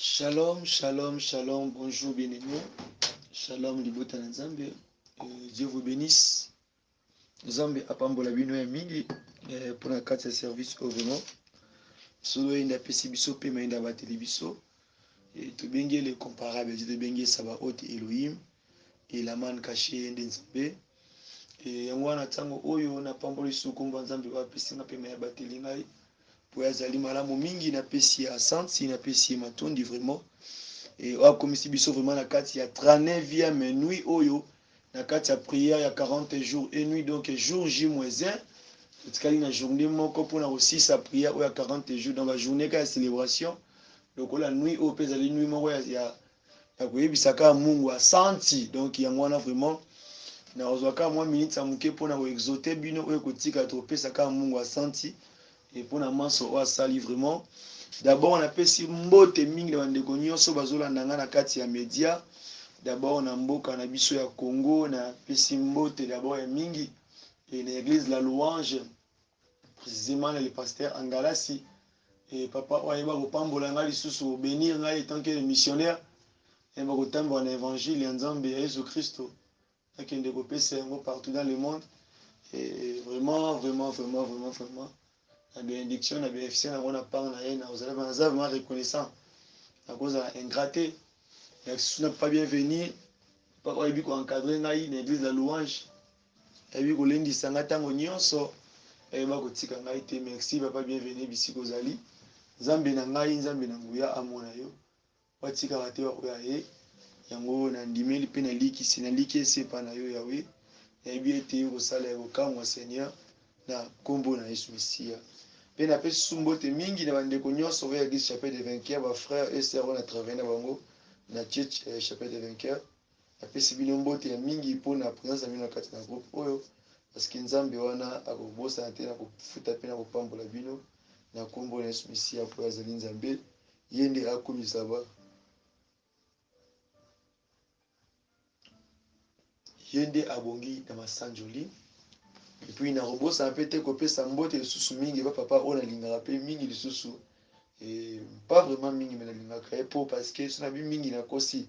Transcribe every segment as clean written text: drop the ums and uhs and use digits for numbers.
Shalom, shalom, shalom, bonjour bien-aimés. Shalom, libota na Nzambe. Dieu vous bénisse. Nzambe apambola bino ya mingi pour na kati ya service au vraiment. Solo enda pesi biso pe maenda bateli biso. To bengi le comparable, to bengi Sabaoth Elohim et la man caché nde Nzambe. Yango wana tango oyo na pambola biso komba Nzambe wa pesi na pe maenda bateli ngai. Po yazali malamu mingi na pesi ya asante, na pesi matondi vraiment. Et on a commis biso vraiment na kati ya 39e nuit oyo na kati ya prière ya 40 jours et nuit, donc jour J-1 tukali na journée moko pour na aussi sa prière oyo ya 40 jours dans la journée ka célébration. Donc la nuit au pesa la nuit moko ya koyebisaka Mungu asanti. Donc yango wana vraiment na ozwaka mwa minute ya muke pour na exauter bino oyo kotika to pesa ka Mungu asanti et pour na manso o asali vraiment. D'abord on appelle si mbote mingi na bandeko nyonso bazolanda nga na kati ya media. D'abord na mboka na biso ya Congo na pesi mbote d'abord ya mingi et l'église la louange précisément le pasteur Angalasi et papa oyeba kopambola nga lisusu bénir nga en tant que missionnaire et ba kotambola na évangile ya Nzambe ya Jésus Christ akende kopesa yango partout dans le monde et vraiment la bénédiction, la bénéfice, on a pas vraiment reconnaissant. À cause de l'ingraté, il n'a pas bien venu. Pas qu'il a encadré l'église de la louange. Il a dit que Sangatango Nyonso. Il a dit merci, papa bienvenue, Bissi Kozali. Zambe Nangai, Zambe Nanguya, Amonayo. Watika Rate Wakoyae. Yango Nandimeli Penaliki, Sinaliki, Sepanayo Yawe. Il a dit que ça l'a au Seigneur. Na Kombo na Yesu Messia. Pe na pesi sumbote mingi na bandeko nyonso oyo église chapelle des vainqueurs ba frères et sœurs on a travaillé na bango na church chapelle des vainqueurs na pesi bino mbote ya mingi po na présence ya bino na kati na groupe oyo parce que Nzambe wana akobosa te na kofuta pe na kopambola bino na kombo na Yesu Messia po azali Nzambe yende akomisa ba yende abongi na masanjoli. Et puis na robosa pe te kopesa mbote lisusu mingi ba papa on a lingaka pe mingi lisusu et pas vraiment mingi mais na lingaka po parce que sona bi mingi na kosi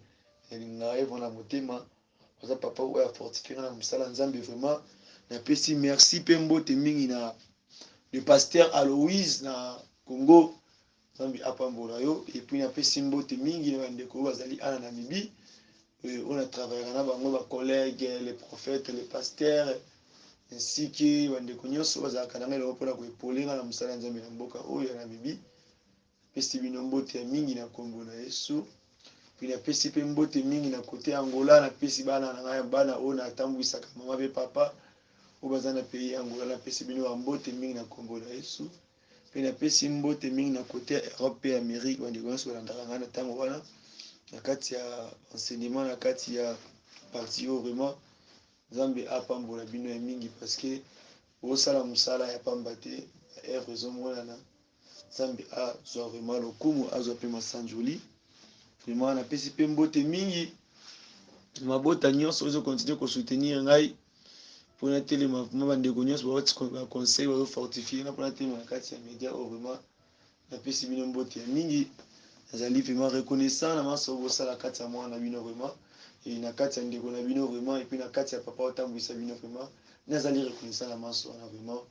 lingaka evona motema parce papa oya fortifier na musala Nzambe vraiment na pesi merci pe mbote mingi na le pasteur Aloïse na Congo Nzambe apambola yo et puis na pesi mbote mingi na ndeko bazali ana na mibi on a travaillé na bango ba collègues les prophètes les pasteurs ainsi que bandeko nyonso bazalaka na ngai lelo mpona koepolenga na mosala ya Nzambe na mboka oyo na bibi pesi bino mbote ya mingi na kombo na Yesu. Puis napesi pe mbote mingi na kote Angola napesi bana na ngai bana oyo natambwisaka mama pe papa oyo baza na pays Angola napesi bino ya mbote mingi na kombo na Yesu. Pe napesi mbote mingi na kote Europe pe Amérique bandeko nyonso balandaka ngai na ntango wana na kati ya enseignement na kati ya parti oyo vraiment Nzambe apambola bino ya mingi parce que osala musala ya pamba te œuvre ezomonana Nzambe azwa vraiment lokumu azwa pe masanjoli vraiment napesi pe mbote mingi mabota nyonso ozokontinue kosoutenir ngai mpona telema vraiment bandeko nyonso baconseil bazofortifie nga mpona telema na kati ya média oyo vraiment napesi bino mbote ya mingi nazali vraiment reconnaissant na maso bosala kati ya mwana na bino vraiment et na kati ya ndeko na bino vraiment et puis na kati ya papa otambwisa bino vraiment nazali reconnaissant na maso wana vraiment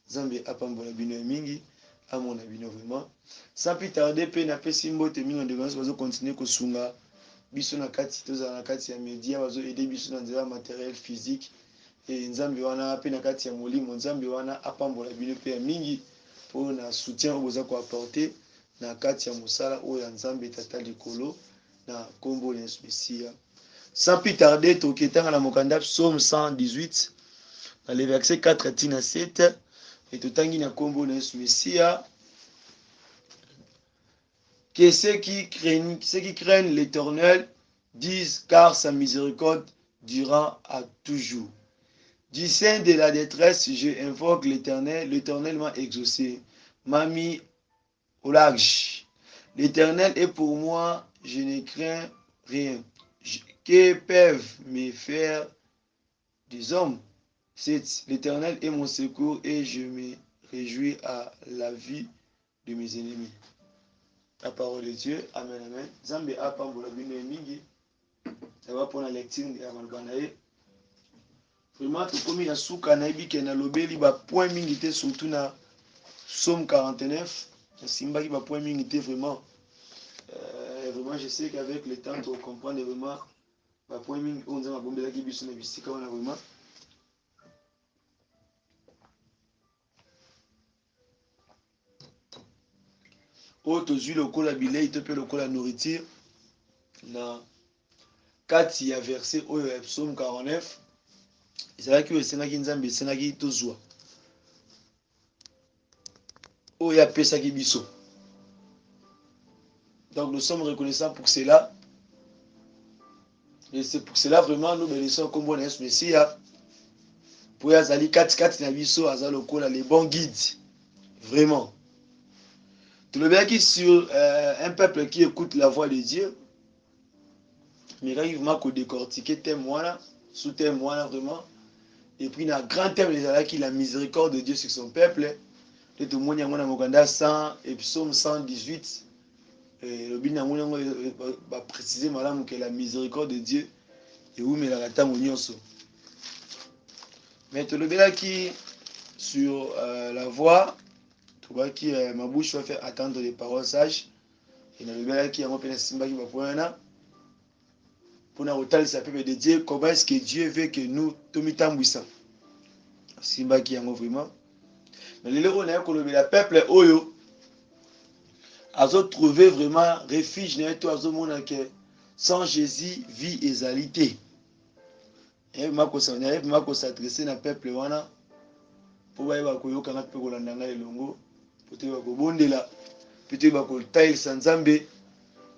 Nzambe apambola bino ya mingi amona bino vraiment sans plus tarder pe napesi mbote mingi ndeko nyonso bazokontinue kosunga biso na kati tozala na kati ya média bazoede biso na nzela matériel physique et Nzambe wana pe na kati ya molimo Nzambe wana apambola bino pe ya mingi mpo na soutien oyo boza koapporte na kati ya mosala oyo ya Nzambe tata likolo na kombo na Yesu Messia. Sans plus tarder toketanga na mokanda psaume 118 dans le verset 4 tina 7 et totangi na kombo na Yesu Messia. Que ceux qui craignent l'Éternel disent car sa miséricorde durera à toujours. Du sein de la détresse, je invoque l'Éternel. L'Éternel m'a exaucé, m'a mis au large. L'Éternel est pour moi, je ne crains rien. Que peuvent me faire des hommes? L'Éternel est mon secours et je me réjouis à la vie de mes ennemis. la parole de Dieu. Amen, amen. Zambe apambola bino mingi. Ça va pour la lecture ya malbanaye. Vraiment tokomi na suka na ibike na lobeli ba point mingi te surtout na Somme 49. Simba qui va point mingi te vraiment. Vraiment je sais qu'avec le temps tu comprends vraiment ba point mingi on za mabombela ki biso na bisika wana vraiment. Oyo tozwi lokola bilei to mpe lokola nourriture na kati ya verset oyo ya psaume 49 ezalaki oyo esengaki nzambe esengaki tozwa oyo apesaki biso. Donc nous sommes reconnaissants pour cela et c'est pour cela vraiment nous bénissons kombo na Yesu Mesia po azali kati na biso aza lokola les bons guides vraiment. Tolobelaki sur un peuple qui écoute la voix de Dieu. Mais là, il m'a décortiqué thème voilà, sous thème voilà vraiment. Et puis, dans grand thème, il a la miséricorde de Dieu sur son peuple. Et tout le monde a Mokanda 100 et psaume 118. Et le bin a précisé madame que la miséricorde de Dieu et où mais la tamo nyonso. Mais tout le bien qui sur la voix, tu vois qui ma bouche va faire attendre les paroles sages. Et dans le bien qui a mon pénis simba qui va pour un an. Pour nous retalisa peuple de Dieu, comment est-ce que Dieu veut que nous tomitambouissons. Simba qui yango vraiment. Mais les on a que le peuple oyo a trouvé vraiment refuge dans tout azo mona que sans Jésus vie ezalité. Et mako s'adresser na peuple wana pour ba ko yoka na pe ko landa na elongo pour te ba ko bondela peut-être ba ko tail sanzambe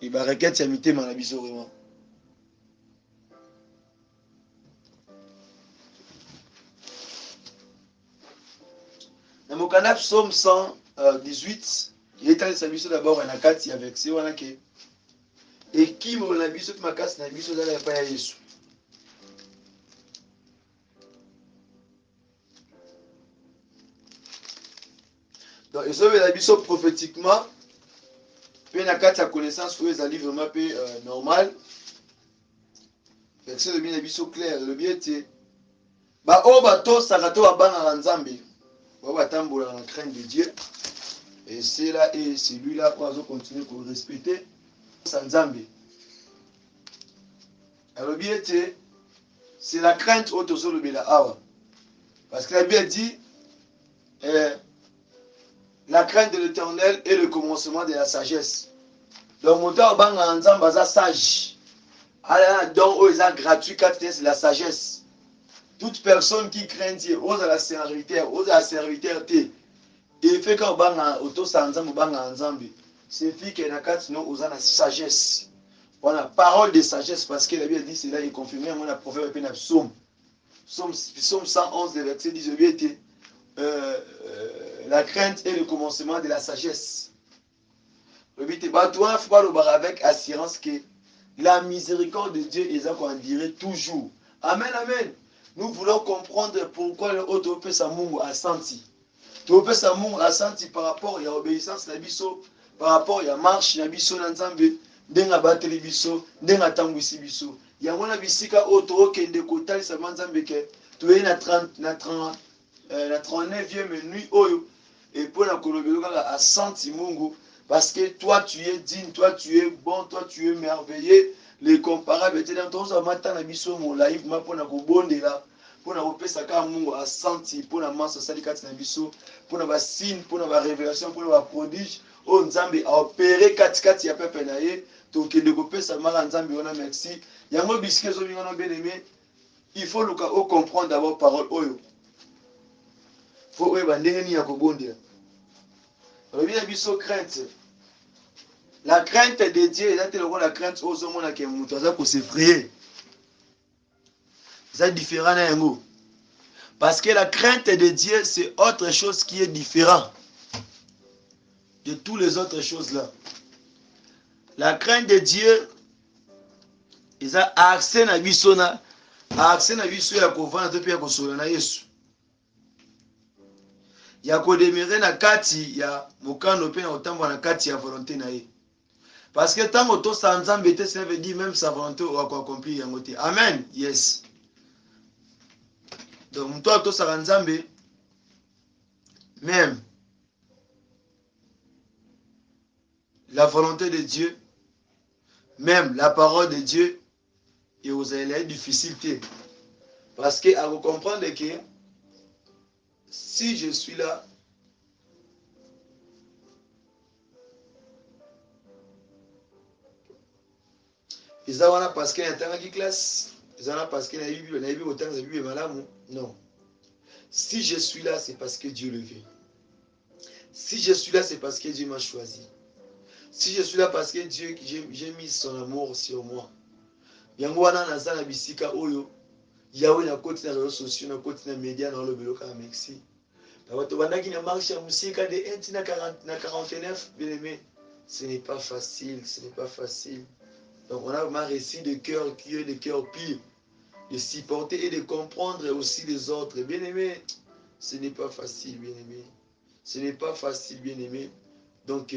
et ba requête ya mitema na biso vraiment. Dans mon canal psaume 118, il est allé sa biso d'abord en akati avec c'est wana ke et qui me la biso qui makasi na biso dans la pa ya Yesu. Donc ils sauve la biso prophétiquement pe na kati ya connaissance pour les livres vraiment peu normal. Verset de bien la biso clair le bien était ba o bato sakato abanga nzambe. On va tambour dans la crainte de Dieu. Et c'est là et celui-là on va continuer pour respecter Sanzambe. Alors bien c'est la crainte autour de la awa. Parce que la Bible dit la crainte de l'Éternel est le commencement de la sagesse. Donc mon temps banga nzambe baza sage. Alors donc ils ont gratuit quand c'est la sagesse. Toute personne qui craint Dieu, ose à la serviteur, ose à la serviteur T. Et fait quand banga auto sanzambe banga nzambe. C'est fait que na kati non ose la sagesse. Voilà, parole de sagesse parce que la Bible dit cela est confirmé mon prophète et psaume. Psaume 111 verset 10 était la crainte est le commencement de la sagesse. Le but est toi faut pas le barrer avec assurance que la miséricorde de Dieu est qu'on dirait toujours. Amen amen. Nous voulons comprendre pourquoi le haut peut sa mungu a senti. Tu peux sa mungu a senti par rapport à l'obéissance na biso, par rapport à la marche na biso na nzambe, ndenga bateli biso, ndenga tangwisi biso. Ya wana bisika oto kende kotali sa nzambe ke tu es na 39e nuit oyo et pour la kolobelo kaka a senti mungu parce que toi tu es digne, toi tu es bon, toi tu es merveilleux. Les comparables étaient dans ton matin na biso mon live ma pona ko bondela pona kopesa ka mungu a senti pona masa sali kati na biso pona ba signe pona ba révélation pona ba prodige o nzambe a opéré kati ya peuple na ye to kende kopesa mala nzambe wana merci yango bisike zo bingana bien aimé il faut luka o comprendre d'abord parole oyo faut oyo bandenge ni ya kobondela bien biso crainte. La crainte de Dieu, c'est la crainte aux hommes qui ont s'effrayer. C'est différent. Parce que la crainte de Dieu, c'est autre chose qui est différent de toutes les autres choses là. La crainte de Dieu, ils ont accès à bisona, accès à bisona ya kovana to pia kosola na Yesu. Ya ko demeurer na kati ya mokano pe na otambo na kati ya volonté na ye. Parce que tant que ça ensemble, ça veut dire même sa volonté ou accomplir en côté. Amen. Yes. Donc toi tout ça ensemble, même la volonté de Dieu, même la parole de Dieu, et vous avez la difficulté. Parce que à vous comprendre que si je suis là, ils ont parce qu'il y a un qui classe, ils ont parce qu'il y a eu autant de Bible madame. Non. Si je suis là, c'est parce que Dieu le veut. Si je suis là, c'est parce que Dieu m'a choisi. Si je suis là, parce que Dieu, j'ai mis son amour sur moi. Yango wana naza na bisika oyo yawe na koti na réseaux sociaux na koti na média na lobeloka ka Mexique. Bato bandaki na marche ya musika de 1 na 49 bien aimé. Ce n'est pas facile, ce n'est pas facile. Donc on a vraiment réussi de cœur qui est de cœur pire, de supporter et de comprendre aussi les autres. Bien aimé, ce n'est pas facile, bien aimé. Ce n'est pas facile, bien aimé. Donc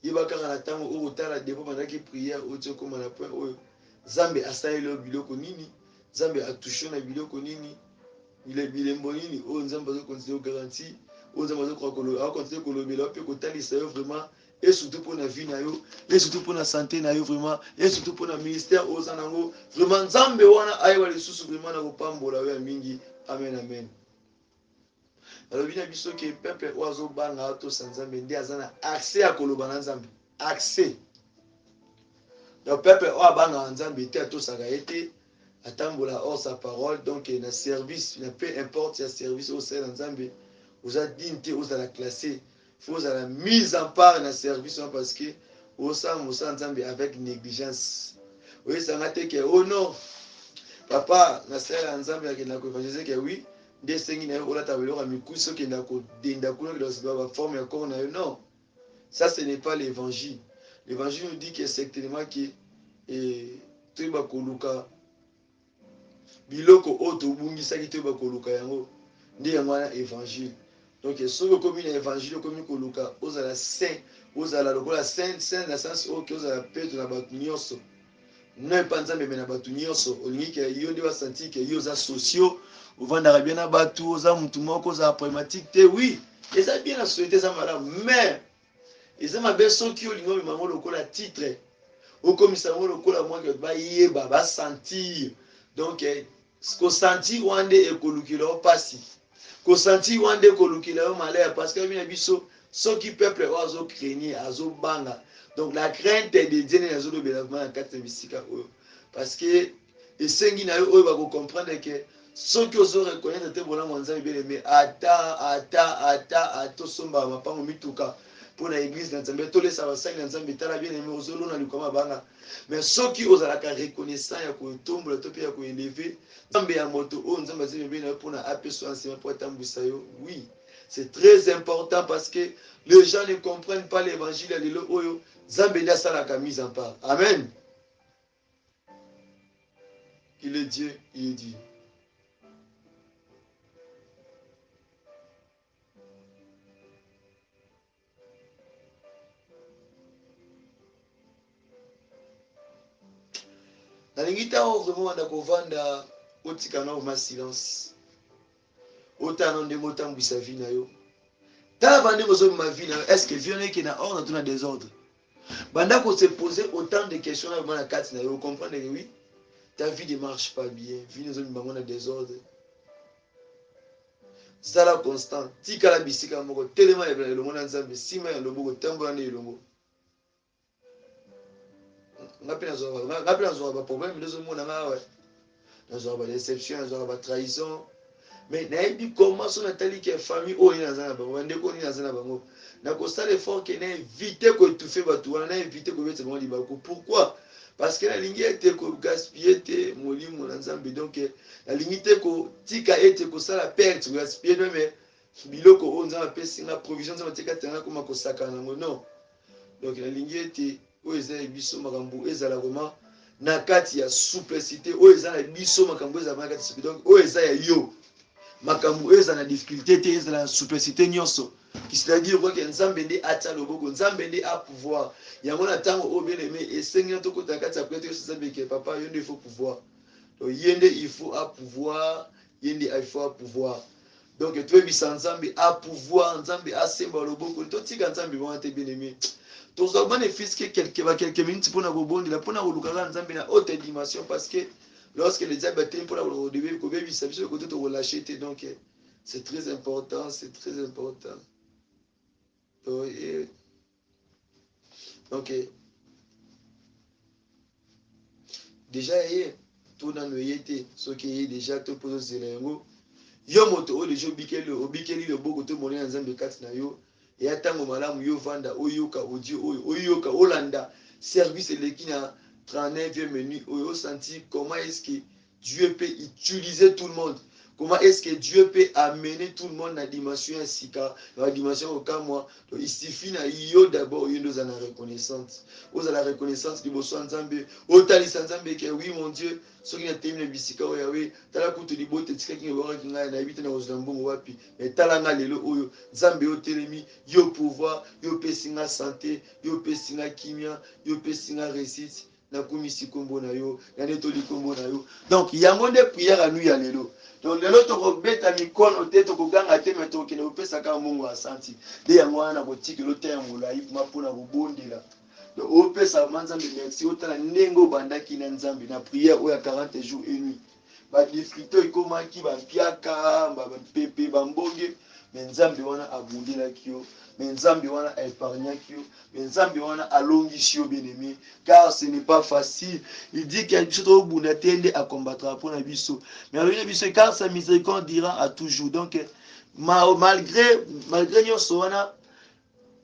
yebaka na tango o otala depo bandaki prière o tio koma na point oyo Zambe asaeli biloko nini, Zambe atushe na biloko nini, bilembo nini oyo Nzambe azokontinue garanti, oyo Nzambe azokontinue kolobela mpe kotalisa yo vraiment, et surtout pour la vie na yo, et surtout pour la santé na yo vraiment, et surtout pour le ministère oyo oza nango vraiment Nzambe wana ayewa lisusu vraiment na kopambola yo ya mingi. Amen, amen. alobi na biso ke peuple oyo azobanga atosa Nzambe nde aza na accès ya koloba na Nzambe, accès. Le peuple oyo abanga Nzambe te atosaka ye te, atambola hors sa parole. Donc na service, peu importe ya service au sein de Nzambe, oza digne te ozala classé, faut ozala mise en part na service parce que osala mosala Nzambe avec négligence. oyesanga te ke oh non papa nasala Nzambe akenda koevangelize ke oui nde esengi na yo olata biloko ya mikusi okenda kodenda kuna baforme ya corps na yo. Non, ça ce n'est pas l'évangile. L'évangile nous dit que certainement que toyeba koluka biloko oyo tobungisaki toyeba koluka yango nde yango wana évangile. Donc soki okomi na évangile okomi koluka ozala saint, ozala lokola saint na sens oyo ozala peto na bato nyonso, no epa Nzambe me na bato nyonso. Olingi ke yo nde basanti ke yo oza sociaux, ovandaka bien na bato, oza mutu moko ozala problématique te. Oui, eza bien na société, eza malamu, mais eza mabe soki olingi omema yango lokola titre, okomisa yango lokola mwake bayeba basentir. Donc kosentir wana nde ekolukila yo mpasi, kosentir wana nde ekolukila yo malaya. Parce que obi na biso soki peuple oyo azocraigner azobanga, donc la crainte de Dieu nde azolobela na kati ya bisika oyo. Parce que esengi na yo oyo bakocomprendre ke soki ozoreconnaitre te bolango Nzambe bien aimé, ata tosomba mapango mituka pour na église na Nzambe tolesa basali na Nzambe tala bien aimé ozolona likoma banga. Mais soki ozalaka reconnaissant ya kotombola to pe ya koeleve Nzambe ya moto oyo Nzambe azali bien pour na apeso enseignant pour atambwisa yo. Oui, c'est très important parce que les gens ne comprennent pas l'évangile ya lelo oyo Nzambe nde asalaka mise en part. Amen. Il est Dieu, il est Dieu. nalingi ntango vraiment wanda kovanda otika na ma silence otana ndenge otambwisa vie na yo, tala bandenge ozobima vie na yo. Est ce que vie wana eke na ordre to na désordre? Banda ko se poser autant de questions na vraiment na kati na yo, comprendre que oui ta vie ne marche pas bien, vie ezobima ngo na désordre. Zala constant, tikala bisika moko, telema elongo na Nzambe, sima ya loboko tambola nde elongo. Ngapi nazwaka baproblème ndozomona nga awa, nazwaka badéception, nazwaka batrahison. Mais nayebi comment so natali ke famille oyo naza na bango, bandeko nini naza na bango, nakosala effort ke naévite koétouffe bato wana, naévite kobeta bango libaku. Pourquoi? Parce que nalingi ete kogaspille te molimo na Nzambe. Donc nalingi te kotika ete kosala perte kogaspille mais biloko oyo Nzambe apesi nga provision Nzambe atika te nga koma kosaka nango. Non, donc nalingi ete oyo eza ya biso makambo ezala vraiment na kati ya souplicité, oyo eza na biso makambo ezala na kati ya souplicité. Donc oyo eza ya yo makambo eza na difficulté te ezala na souplicité nyonso. c'est-à-dire que nzambe nde atia loboko, nzambe nde a pouvoir. Yango na tango o bien aimé esengi na tokota kati ya prêtre nzambe ke papa yo nde il faut pouvoir. Donc yende il faut à pouvoir, yende il faut à pouvoir. Donc tu es nzambe a pouvoir, nzambe a semba loboko, to tika nzambe wana te bien aimé. Donc ça va bénéficier quelques minutes pour na bobondi la pour na lukaka nzambe na haute dimension parce que lorsque les diables étaient pour la redevir ko bebi ça biso côté to relâcher donc c'est très important, c'est très important. Donc, déjà, tout dans le yété, ce qui est déjà tout pour ce lengo. Yo moto o déjà obikeli le boko to moni nzambe kati na yo. Et atango malamu yo vanda oyoka audio oyoka olanda service leki na 39e menu oyo senti comment est-ce que Dieu peut utiliser tout le monde. Comment est-ce que Dieu peut amener tout le monde dans la dimension ainsi dans la dimension au cas moi. Il suffit na yo d'abord yo nous en la reconnaissance. Vous avez la reconnaissance du bosso nzambe. Otali nzambe que oui mon Dieu, ce qui a terminé bisika o yawe, tala kutu di bote tika ki ngora ki ngai na bita na ozambongo wapi. Mais tala nga lelo oyo nzambe o telemi yo pouvoir, yo pesinga santé, yo pesinga kimia, yo pesinga réussite. Nakumisi kombo na yo, na netoli kombo na yo. Donc yango nde prière à nous ya lelo. Donc lelo tokobeta mikono te tokoganga te mais tokende kopesaka mungu asanti. De yango wana botiki lote ya molai mapona kobondela. Donc opesa nzambe merci otala ndenge obandaki na nzambe na prière oya 40 jours et nuit. Ba difficulté ekomaki ba piaka ba pepe ba mbonge mais nzambe wana abundelaki yo. Mais nzambe wana épargnaki yo. Mais nzambe wana alongisi yo bien-aimé car ce n'est pas facile. Il dit qu'il y a biso to bunda tende à combattre pour na biso. Mais alors biso car sa miséricorde dira à toujours. Donc malgré nyonso wana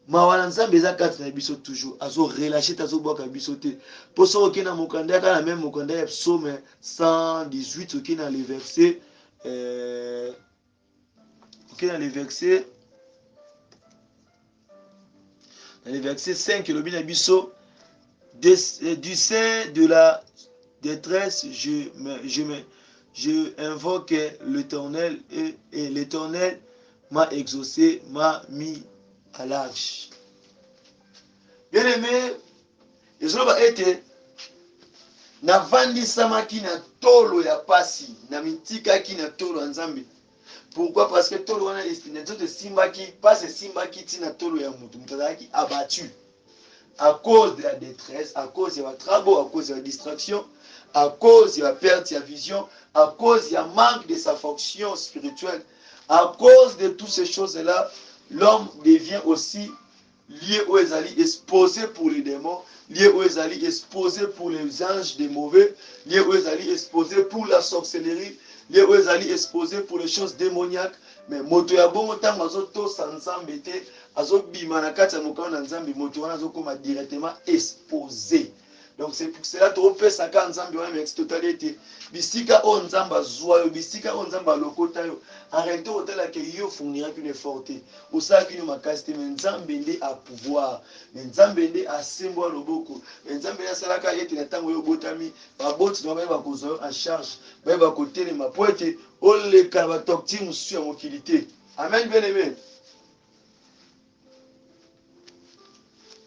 mawana nzambe eza kati na biso toujours azo relâcher tazo boka biso te po so okende na mokanda kaka na même mokanda ya psaume 118 okende na le verset okende na le verset dans le verset 5 elobi na biso du sein de la détresse je invoque l'Éternel et l'Éternel m'a exaucé, m'a mis à l'arche. Bien aimé, ezoloba ete navandissamaki na tolo ya pasi na mitikaki na tolo ya nzambe. Pourquoi? Parce que tolo wana nzoto esimbaki pasi esimbaki ntina tolo ya moto moto azalaki abattu à cause de la détresse, à cause de la travaux, à cause de la distraction, à cause de la perte de la vision, à cause du manque de sa fonction spirituelle, à cause de toutes ces choses-là, l'homme devient aussi lié aux Ezali exposé pour les démons, lié aux Ezali exposé pour les anges des mauvais, lié aux Ezali exposé pour la sorcellerie, lié aux Ezali exposé pour les choses démoniaques. Mais moto ya bongo tango azoto sanzambe te azobima na kati ya mokano na nzambe moto wana azokoma directement exposé. Donc c'est pour cela topesaka nzambe wana merci totalité bisika o nzamba azwa yo bisika o nzamba alokota yo arrêtez otalaka yo fourniraki une effort te osalaki no makasi te mais nzambe nde a pouvoir mais nzambe nde asembo loboko mais nzambe asalaka ete na ntango yo botami baboti na bayeba kozwa yo en charge bayeba kotelema po ete oleka na batokti mosusu ya mokili te. Amen bien aimé.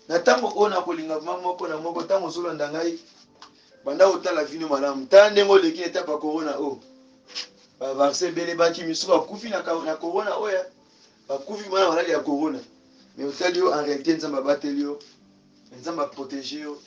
Na ntango oyo nakolinga moko na moko ntango ozolanda ngai banda otala vino malamu tala ndenge oleki na etapa corona o bavarse ebele baki misusu bakufi na corona oyo bakufi mwana malali ya corona mais otali yo en réalité nzambe abateli yo nzambe aprotege yo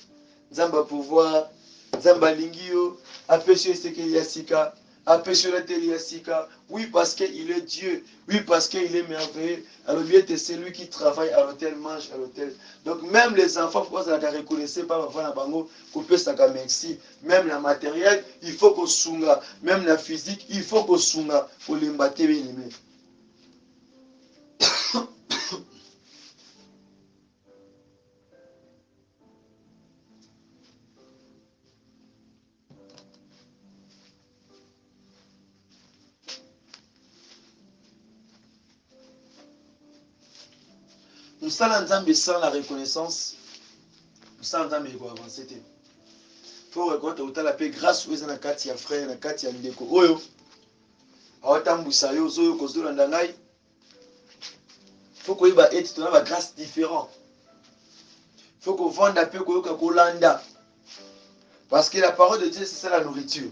nzambe apouvoir nzambe alingi yo apesi yo esekeli ya sika apesi yo lateli ya sika. Oui parce qu'il est Dieu, oui parce qu'il est merveilleux. Alors bien c'est lui qui travaille à l'hôtel, mange à l'hôtel. Donc même les enfants, pourquoi ça ne reconnaissez pas avant la bango, qu'on peut s'accorder merci. Même la matériel, il faut qu'on sunga. Même la physique, il faut qu'on sunga pour les battre bien aimés. Nous sommes sans la reconnaissance, nous sommes en avancer. Il faut reconnaître la paix grâce aux anakati ya frère, nakati ya ndeko. Oyo, awatambusa yo, zoyo kozola ndangai. faut que bah être tu as grâce différent. Faut qu'on vende un peu Kolanda. Parce que la parole de Dieu c'est ça la nourriture.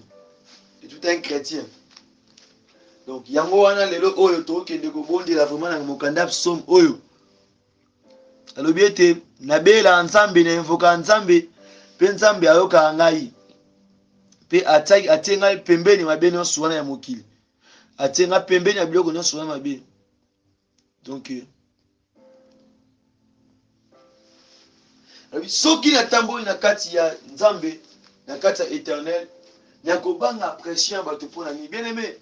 Et tout un chrétien. Donc yango wana lelo oyo to kende ko bondela vraiment na mokanda psom oyo. Alobi ete nabela nzambe na invoka nzambe pe nzambe ayoka ngai. Pe atie ngai pembeni mabe nyonso wana ya mokili. Atie ngai pembeni ya biloko nyonso wana mabe. Donc soki natamboli na kati ya nzambe na kati ya éternel nakobanga pression bato mpona nini bien aimé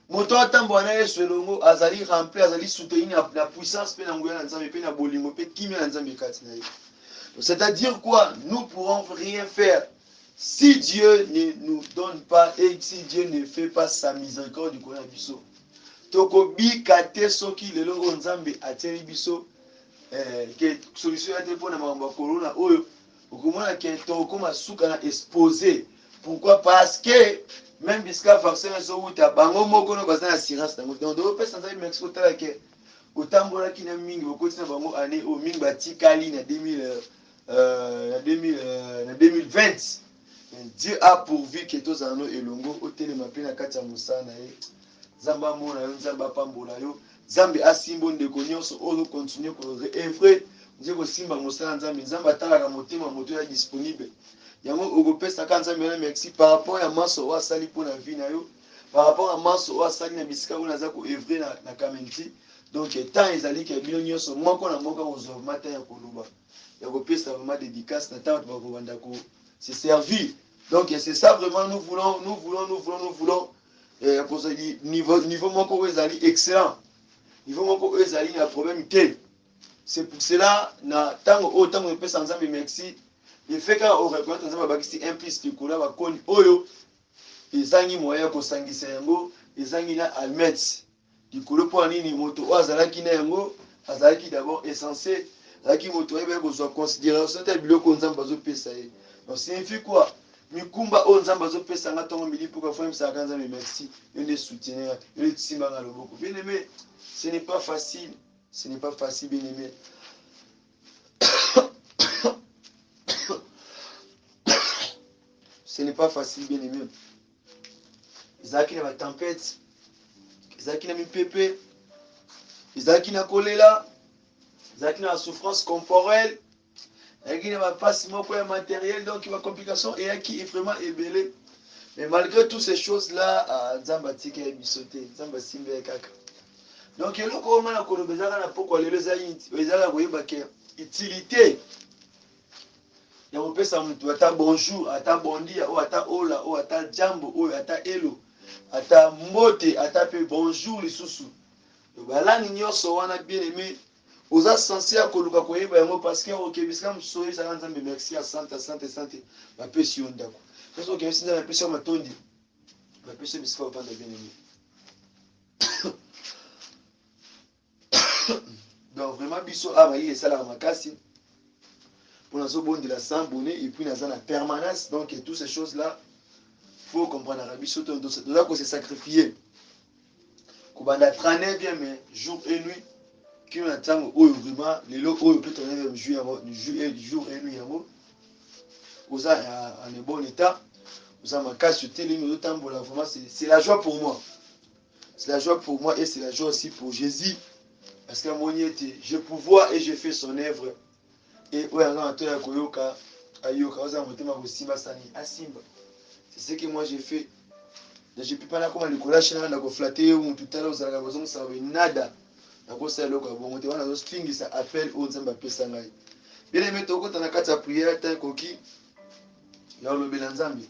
moto atambola na yesu elongo azali rempli azali soutenu na puissance mpe na nguya na nzambe mpe na bolingo mpe kimia na nzambe kati na ye. C'est-à-dire quoi? Nous pourrons rien faire si Dieu ne nous donne pas et si Dieu ne fait pas sa miséricorde du côté de biso. Tokobika te soki lelo oyo nzambe atieli biso que solution était pour na corona oyo okomona ke tokoma suka na exposé. Pourquoi? Parce que même bisika vaccin so uta bango moko no bazana assurance na moto ndo pesa nzambe Mexico tala ke otambola kina mingi okoti na bango année o mingi batikali na 2020. Dieu a pourvu que tozano elongo otelema pe na kati ya musana ye zamba mona yo nzamba pambola yo Nzambe asimbo ndeko nyonso oyo continue ko œuvrer nje ko simba mosala Nzambe Nzambe atalaka motema moto ya disponible yango okopesa ka Nzambe na merci par rapport ya maso wa sali po na vie na yo par rapport à maso wa sali na bisika ona za ko œuvrer na kamenti donc temps ezali ke bino nyonso moko na moko ozwa matin ya koluba ya kopesa vraiment dédicace na temps ba ko banda ko se servir donc c'est ça vraiment nous voulons niveau moko ezali excellent niveau moko ezali na problème te. C'est pour cela na tango autant on peut sans Nzambe merci il fait quand on reconnaît Nzambe bakisi implice likula ba koni oyo ezangi moya ko sangisa yango ezangi na almet likolo po nini moto azalaki na yango azalaki d'abord essentiel azalaki moto ebe ko so considération ta biloko Nzambe bazo pesa ye. Donc signifie quoi? Mikumba o Nzambe bazo pesa nga tongo milipo ka fo msa ka Nzambe merci yende soutenir yende simba nga loboko. Bien aimé, ce n'est pas facile. Ce n'est pas facile, bien aimé. Ce n'est pas facile, bien aimé. Izaki na tempête, Izaki na mipepe, Izaki na kolela, Izaki na souffrance corporelle, Izaki na passe moko ya matériel, donc il y a complication et qui est vraiment ébélé. Mais malgré toutes ces choses-là, Nzamba tike ya bisote, Nzamba simbe ya kaka. Donc eloko omana kolobezaka na poko lelo ezala koyeba ke utilité ya kopesa mutu ata bonjour ata bondia o ata ola o ata jambo o ata elo ata mbote ata pe bonjour lisusu balani nyonso wana bien aimé oza censé akoluka koyeba yango parce que okebisika mosusu oyebisaka Nzambe merci asante bapesi yo ndako soki okebisi Nzambe apesi yo matondi bapesi yo bisika opanda bien aimé. Donc vraiment biso abayi esalaka makasi pour nous bon de la s'abonner et puis dans la permanence donc et toutes ces choses là faut comprendre Arabi surtout donc qu'on se sacrifier kobanda 39 bien mais jour et nuit qui on attend oyo vraiment les locaux oyo peut on même jour et nuit yango oza en bon état oza makasi télé nous tambola vraiment c'est la joie pour moi. C'est la joie pour moi et c'est la joie aussi pour Jésus. Parce que mon était, je pouvoir et je fais son œuvre. Et ouais, c'est ce que moi j'ai fait. Je ne peux pas là comme le collage, je vais flatter ou tout à l'heure, vous allez vous savez nada. Ça appelle au Nzamba Pesangai. Bien aimé, tu as une prière, tu as coquille. Il y a le Belanzambi.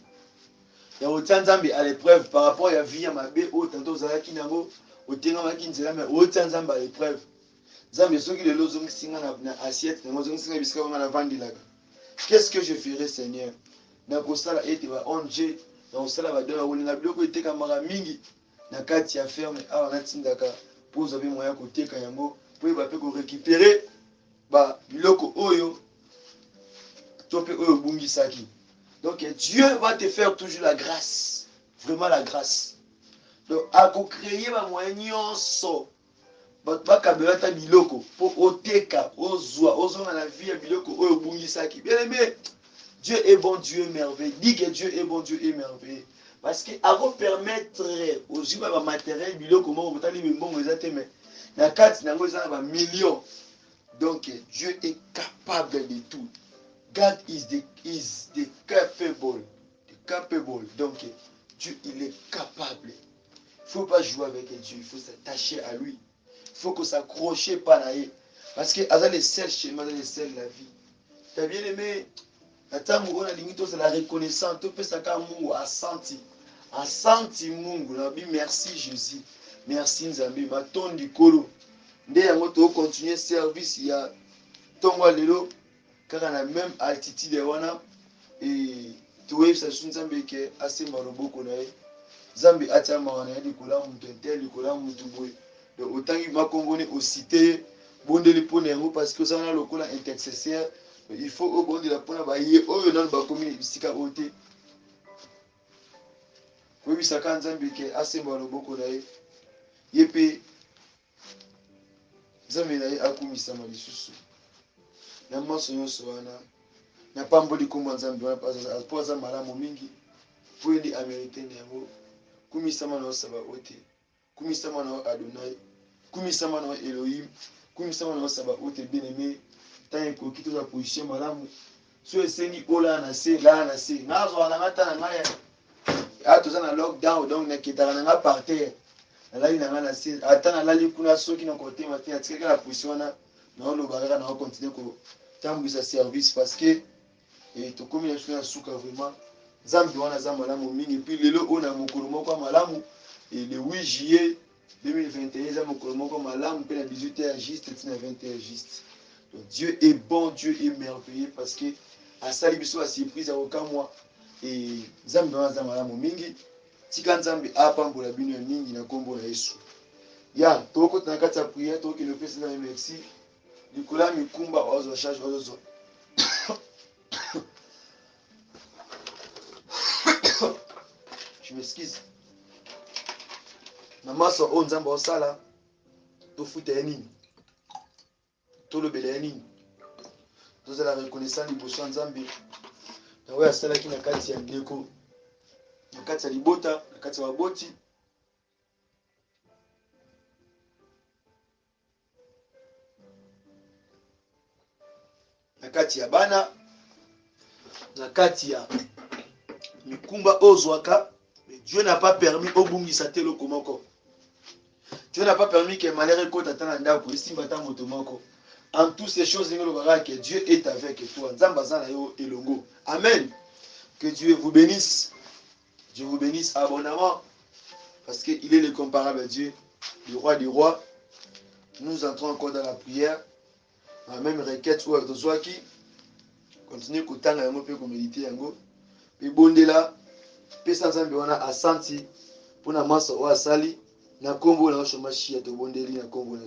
Il y a autant Nzambi à l'épreuve par rapport à la vie à ma bé, autant aux Zalaki Nango, au Ténamaki Nzela, mais autant Nzambi à l'épreuve. Nzambi soki le lozong singa na assiette, na lozong singa bisika na vandi là. Qu'est-ce que je ferai Seigneur? Na kosala ete ba onje, na kosala ba dona wolinga biloko eteka mara mingi na kati ya ferme awa na tindaka pour vous avez moyen koteka yango pour ba pe ko récupérer ba biloko oyo tope oyo bungisaki. Donc Dieu va te faire toujours la grâce, vraiment la grâce. Donc à créer ba moyen nyonso bakabela ta biloko po oteka ozwa na vie ya biloko oyo obungisaki. Bien aimé, Dieu est bon, Dieu est merveilleux. Dis que Dieu est bon, Dieu est merveilleux. Parce que avant permettre aux humains ba matériel biloko moko botali mbongo ezate mais na kati nango eza ba millions. Donc Dieu est capable de tout. God is the capable. The capable. Donc Dieu il est capable. Il ne faut pas jouer avec Dieu, il faut s'attacher à lui. Il faut que s'accrocher par là. Parce que c'est le seul chemin, c'est le seul la vie. Tu as bien aimé, on a limite c'est la reconnaissance. Tu peux s'accorder Mungu à senti. À senti Mungu. Merci Jésus. Merci Nzambi. Ma tonne du colo. Dès que tu continuer service, il y a ton lelo car à la même altitude et tu vois ça Nzambi qui est assez maloboko na ye. Nzambi atia mawana likola mutu intel likola mutu boy. Donc autant il m'a convenu au cité bondeli pona yango parce que ça na lokola intercesseur. Il faut au bon de la pona ba ye oyo nan ba komi bisika ote. Oui bisaka Nzambi ke assez maloboko na ye. Yepe Nzambi na ye akumisa malisusu. Na maso nyonso wana na pamboli kombo Nzambi wana po za malamu mingi. Po ndi américain yango. Kumisama na osaba ote. Kumisama na Adonai. Kumisama na Elohim. Kumisama na osaba ote bien-aimé. Tant que qui toute la position malamu. So esengi ola na se la na se. Nazo na ngata na ngaya. Atoza na lockdown donc na kitaka na nga par terre. Alali na nga na se. Ata na lali kuna soki na côté matin atika la position na lo baraka na continuer ko tambisa service parce que et to komi na suka vraiment. Nzambi wana za malamu mingi puis lelo ona mokolo moko malamu et le 8 juillet 2021 za mokolo moko malamu pe na 18h juste et na 20h juste. Donc Dieu est bon, Dieu est merveilleux parce que à sali biso a surprise à aucun mois et Nzambi wana za malamu mingi tika Nzambi apambola bino mingi na kombo na Yesu. Ya toko na kati ya prière toko le pesa na merci. Nicolas Mikumba ozo charge ozo. Je m'excuse. Na maso o Nzambe osala to futa ya nini to lobela ya nini tozala reconnaissant liboso ya Nzambe na oyo asalaki na kati ya ndeko na kati ya libota na kati ya baboti na kati ya bana na kati ya mikumba ozwaka. Mais Dieu n'a pas permis obungisa te loko moko. Dieu n'a pas permis que malheur écoute atana ndako isimba ta moto moko. En toutes ces choses, que Dieu est avec toi. Amen. Que Dieu vous bénisse. Dieu vous bénisse abondamment. Parce qu'il est le comparable à Dieu, le roi des rois. Nous entrons encore dans la prière. La même requête ou à qui continue à méditer. Et bon là, pesa Nzambe wana asanti pona masa o asali na kombo na shomashi ya to bondeli na kombo na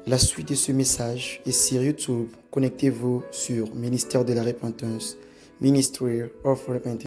La suite de ce message est sur YouTube. Connectez-vous sur Ministère de la Repentance, Ministry of Repentance.